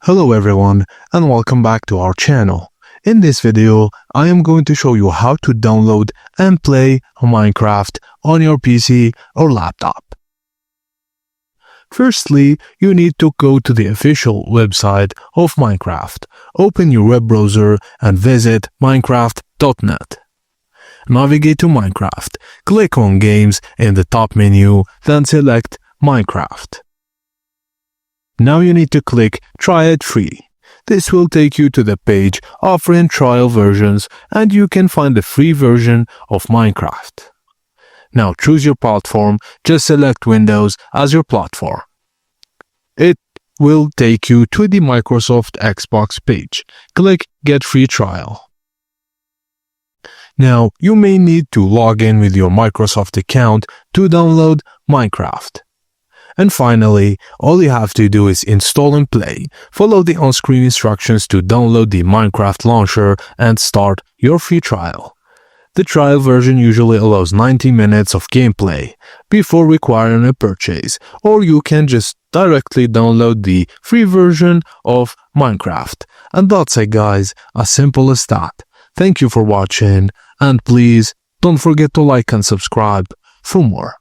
Hello everyone and welcome back to our channel. In this video, I am going to show you how to download and play Minecraft on your PC or laptop. Firstly, you need to go to the official website of Minecraft. Open your web browser and visit minecraft.net. Navigate to Minecraft, click on Games in the top menu, then select Minecraft. Now you need to click Try it free. This will take you to the page offering trial versions and you can find the free version of Minecraft. Now choose your platform, just select Windows as your platform. It will take you to the Microsoft Xbox page. Click Get Free Trial. Now you may need to log in with your Microsoft account to download Minecraft. And finally, all you have to do is install and play. Follow the on-screen instructions to download the Minecraft launcher and start your free trial. The trial version usually allows 90 minutes of gameplay before requiring a purchase, or you can just directly download the free version of Minecraft. And that's it guys, as simple as that. Thank you for watching, and please don't forget to like and subscribe for more.